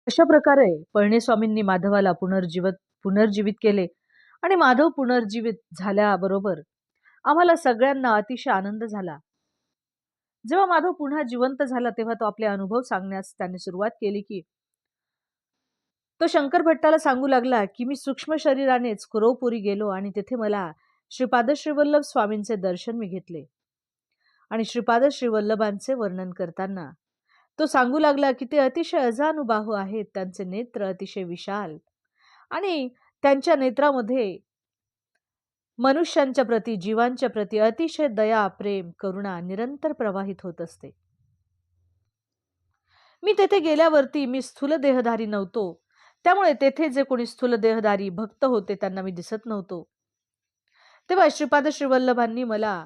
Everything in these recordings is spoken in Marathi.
अशा प्रकारे पळणीस्वामींनी माधवाला पुनर्जीवित केले आणि माधव पुनर्जीवित झाल्याबरोबर आम्हाला सगळ्यांना अतिशय आनंद झाला. जेव्हा माधव पुन्हा जिवंत झाला तेव्हा तो आपले अनुभव सांगण्यास त्याने सुरुवात केली, की तो शंकर भट्टाला सांगू लागला, की मी सूक्ष्म शरीरानेच कुरवपुरी गेलो आणि तिथे मला श्रीपाद श्रीवल्लभ स्वामींचे दर्शन मी घेतले. आणि श्रीपाद श्रीवल्लभांचे वर्णन करताना तो सांगू लागला, की ते अतिशय अजानुबाहू आहेत. त्यांचे नेत्र अतिशय विशाल आणि त्यांच्या नेत्रामध्ये मनुष्यांच्या प्रती, जीवांच्या प्रती अतिशय दया, प्रेम, करुणा निरंतर प्रवाहित होत असते. मी तेथे गेल्यावरती मी स्थूल देहधारी नव्हतो. त्यामुळे तेथे जे कोणी स्थूल देहधारी भक्त होते त्यांना मी दिसत नव्हतो. तेव्हा श्रीपाद श्रीवल्लभांनी मला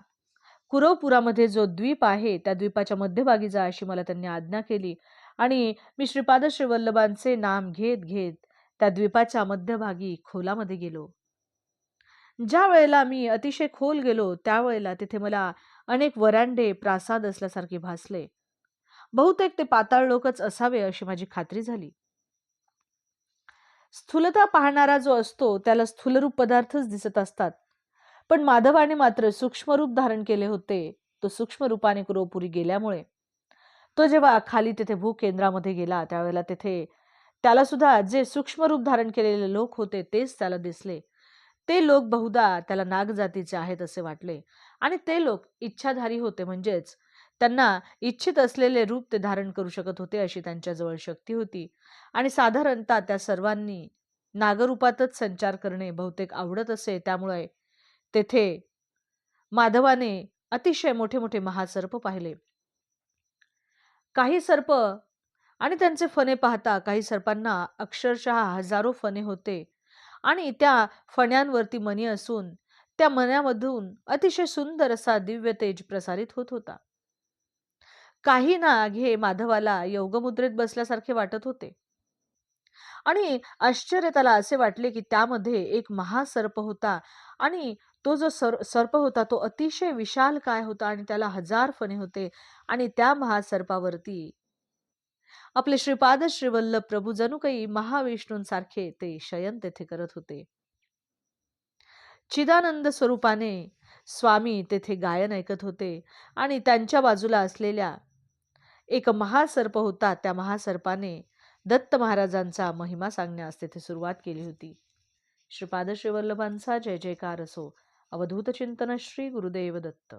कुरवपुरामध्ये जो द्वीप आहे त्या द्वीपाच्या मध्यभागी जा अशी मला त्यांनी आज्ञा केली आणि मी श्रीपाद श्रीवल्लभांचे नाम घेत घेत त्या द्वीपाच्या मध्यभागी खोलामध्ये गेलो. ज्या वेळेला मी अतिशय खोल गेलो त्यावेळेला तिथे मला अनेक वरांडे प्रासाद असल्यासारखे भासले. बहुतेक ते पाताळ लोकच असावे अशी माझी खात्री झाली. स्थूलता पाहणारा जो असतो त्याला स्थूलरूप पदार्थच दिसत असतात, पण माधवाने मात्र सूक्ष्म रूप धारण केले होते. तो सूक्ष्म रूपाने कुरवपुरी गेल्यामुळे तो जेव्हा खाली तिथे भूकेंद्रामध्ये गेला त्यावेळेला तिथे त्याला सुद्धा जे सूक्ष्म रूप धारण केलेले लोक होते तेच त्याला दिसले. ते लोक बहुधा त्याला नाग जातीचे आहेत असे वाटले आणि ते लोक इच्छाधारी होते, म्हणजेच त्यांना इच्छित असलेले रूप ते धारण करू शकत होते अशी त्यांच्याजवळ शक्ती होती. आणि साधारणतः त्या सर्वांनी नागरूपातच संचार करणे बहुतेक आवडत असे. त्यामुळे तेथे माधवाने अतिशय मोठे मोठे महासर्प पाहिले. काही सर्प आणि त्यांचे फणे पाहता काही सर्पांना अक्षरशः हजारो फणे होते आणि त्या फण्यांवरती मणी असून त्या मण्यामधून अतिशय सुंदर असा दिव्य तेज प्रसारित होत होता. काही नाग हे माधवाला योगमुद्रेत बसल्यासारखे वाटत होते आणि आश्चर्य त्याला असे वाटले, की त्यामध्ये एक महासर्प होता आणि तो जो सर्प होता तो अतिशय विशाल काय होता आणि त्याला हजार फणे होते आणि त्या महासर्पावरती आपले श्रीपाद श्रीवल्लभ प्रभू जणू काही महाविष्णूंसारखे ते शयन तेथे करत होते. चिदानंद स्वरूपाने स्वामी तेथे गायन ऐकत होते आणि त्यांच्या बाजूला असलेल्या एक महासर्प होता. त्या महासर्पाने दत्त महाराजांचा महिमा सांगण्यास तेथे सुरुवात केली होती. श्रीपाद श्रीवल्लभांचा जय जयकार असो. अवधूत चिंतन श्री गुरुदेव दत्त.